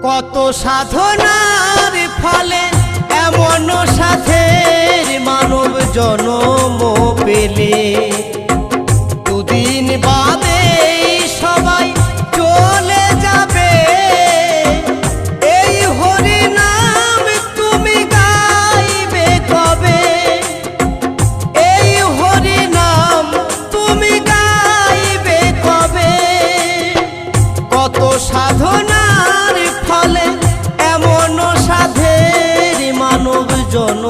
কত সাধনার ফলে এমন সাথের মানব জন্ম পেলে, দুদিন বাদে সবাই চলে যাবে। এই হরি নাম তুমি গাইবে কবে? এই হরি নাম তুমি গাইবে কবে? কত সাধনার ফলে এমন সাধের মানব জন্ম